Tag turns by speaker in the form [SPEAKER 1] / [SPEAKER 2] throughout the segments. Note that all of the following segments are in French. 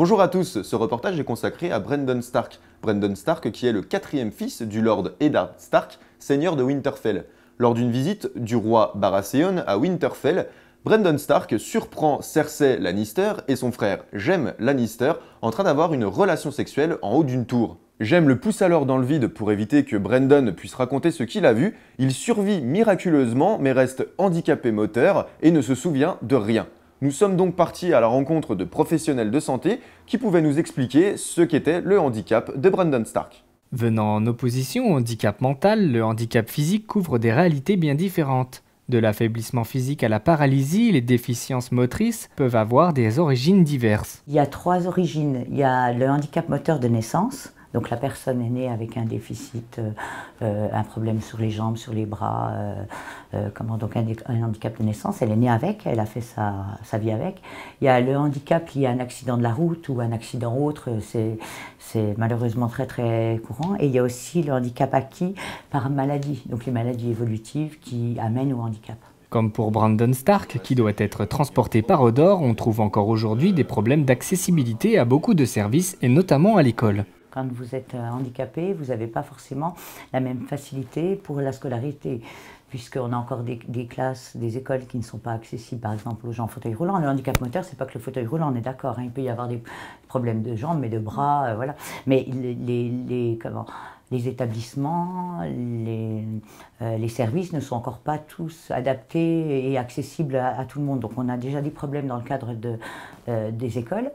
[SPEAKER 1] Bonjour à tous, ce reportage est consacré à Brandon Stark. Brandon Stark qui est le 4e fils du Lord Eddard Stark, seigneur de Winterfell. Lors d'une visite du roi Baratheon à Winterfell, Brandon Stark surprend Cersei Lannister et son frère Jaime Lannister en train d'avoir une relation sexuelle en haut d'une tour. Jaime le pousse alors dans le vide pour éviter que Brandon puisse raconter ce qu'il a vu. Il survit miraculeusement mais reste handicapé moteur et ne se souvient de rien. Nous sommes donc partis à la rencontre de professionnels de santé qui pouvaient nous expliquer ce qu'était le handicap de Brandon Stark.
[SPEAKER 2] Venant en opposition au handicap mental, le handicap physique couvre des réalités bien différentes. De l'affaiblissement physique à la paralysie, les déficiences motrices peuvent avoir des origines diverses.
[SPEAKER 3] Il y a 3 origines. Il y a le handicap moteur de naissance. Donc la personne est née avec un déficit, un problème sur les jambes, sur les bras, donc un handicap de naissance. Elle est née avec, elle a fait sa vie avec. Il y a le handicap lié à un accident de la route ou un accident autre, c'est malheureusement très très courant. Et il y a aussi le handicap acquis par maladie, donc les maladies évolutives qui amènent au handicap.
[SPEAKER 2] Comme pour Brandon Stark, qui doit être transporté par Hodor, on trouve encore aujourd'hui des problèmes d'accessibilité à beaucoup de services et notamment à l'école.
[SPEAKER 3] Quand vous êtes handicapé, vous n'avez pas forcément la même facilité pour la scolarité, puisqu'on a encore des classes, des écoles qui ne sont pas accessibles, par exemple aux gens en fauteuil roulant. Le handicap moteur, c'est pas que le fauteuil roulant, on est d'accord, hein, il peut y avoir des problèmes de jambes, mais de bras, voilà. Mais les établissements, les services ne sont encore pas tous adaptés et accessibles à tout le monde. Donc on a déjà des problèmes dans le cadre des écoles.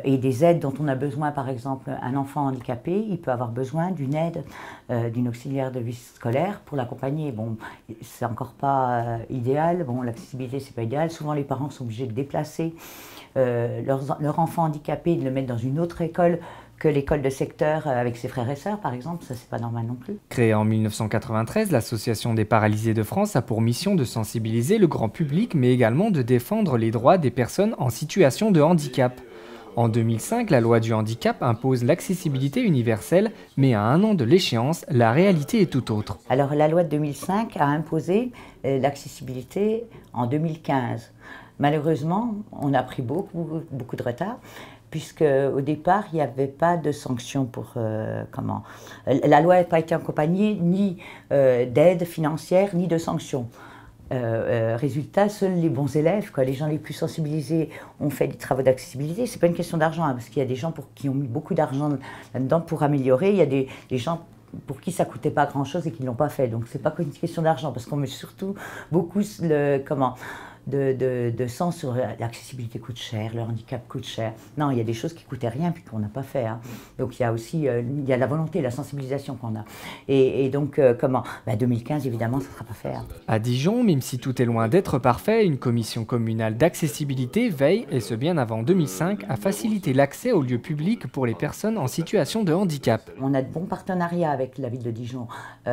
[SPEAKER 3] Et des aides dont on a besoin, par exemple, un enfant handicapé, il peut avoir besoin d'une aide, d'une auxiliaire de vie scolaire pour l'accompagner. Bon, c'est encore pas idéal, bon, l'accessibilité c'est pas idéal, souvent les parents sont obligés de déplacer leur enfant handicapé, de le mettre dans une autre école que l'école de secteur avec ses frères et sœurs, par exemple, ça c'est pas normal non plus.
[SPEAKER 2] Créée en 1993, l'Association des paralysés de France a pour mission de sensibiliser le grand public, mais également de défendre les droits des personnes en situation de handicap. En 2005, la loi du handicap impose l'accessibilité universelle, mais à 1 an de l'échéance, la réalité est tout autre.
[SPEAKER 3] Alors la loi de 2005 a imposé l'accessibilité en 2015. Malheureusement, on a pris beaucoup de retard, puisque au départ, il n'y avait pas de sanction pour La loi n'a pas été accompagnée ni d'aide financière, ni de sanctions. Résultat, seuls les bons élèves, les gens les plus sensibilisés ont fait des travaux d'accessibilité. C'est pas une question d'argent, hein, parce qu'il y a des gens qui ont mis beaucoup d'argent là-dedans pour améliorer. Il y a des gens pour qui ça coûtait pas grand-chose et qui ne l'ont pas fait. Donc c'est pas qu'une question d'argent, parce qu'on met surtout beaucoup de sens sur l'accessibilité coûte cher, le handicap coûte cher. Non, il y a des choses qui coûtaient rien puis qu'on n'a pas fait. Hein. Donc il y a aussi il y a la volonté, la sensibilisation qu'on a. Et donc 2015 évidemment ça ne sera pas fait. Hein.
[SPEAKER 2] À Dijon, même si tout est loin d'être parfait, une commission communale d'accessibilité veille, et ce bien avant 2005, à faciliter l'accès aux lieux publics pour les personnes en situation de handicap.
[SPEAKER 3] On a de bons partenariats avec la ville de Dijon. Il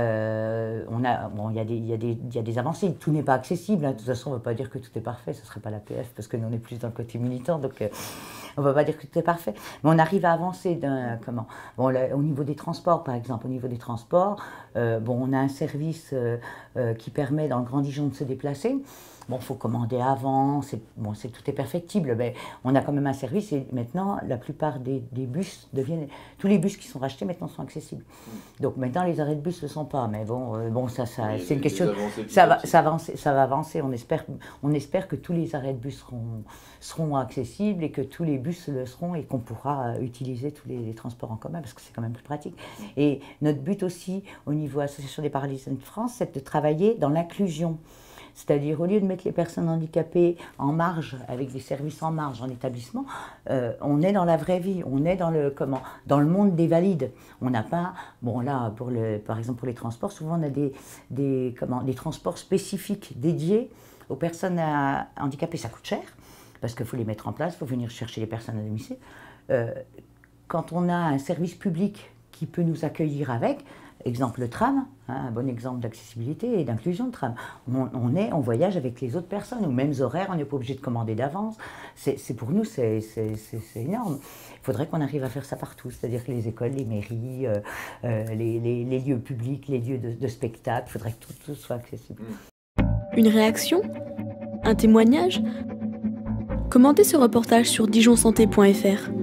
[SPEAKER 3] y a des avancées. Tout n'est pas accessible. Hein. De toute façon, on ne va pas dire que tout est parfait. Ce ne serait pas l'APF parce que nous on est plus dans le côté militant. Donc on ne va pas dire que tout est parfait. Mais on arrive à avancer au niveau des transports, par exemple. Au niveau des transports, on a un service qui permet dans le Grand Dijon de se déplacer. Bon, il faut commander avant, tout est perfectible, mais on a quand même un service et maintenant, la plupart des bus tous les bus qui sont rachetés maintenant sont accessibles. Donc maintenant, les arrêts de bus ne le sont pas, mais c'est une question, ça va avancer, on espère que tous les arrêts de bus seront accessibles et que tous les bus le seront et qu'on pourra utiliser tous les transports en commun parce que c'est quand même plus pratique. Et notre but aussi, au niveau Association des paralysés de France, c'est de travailler dans l'inclusion. C'est-à-dire, au lieu de mettre les personnes handicapées en marge, avec des services en marge en établissement, on est dans la vraie vie, on est dans le monde des valides. On n'a pas, par exemple pour les transports, souvent on a des transports spécifiques dédiés aux personnes handicapées. Ça coûte cher, parce qu'il faut les mettre en place, il faut venir chercher les personnes à domicile. Quand on a un service public qui peut nous accueillir avec, exemple le tram, hein, un bon exemple d'accessibilité et d'inclusion de tram. On voyage avec les autres personnes, aux mêmes horaires, on n'est pas obligé de commander d'avance. Pour nous, c'est énorme. Il faudrait qu'on arrive à faire ça partout, c'est-à-dire que les écoles, les mairies, les lieux publics, les lieux de spectacle, il faudrait que tout soit accessible.
[SPEAKER 4] Une réaction? Un témoignage? Commentez ce reportage sur dijonsanté.fr.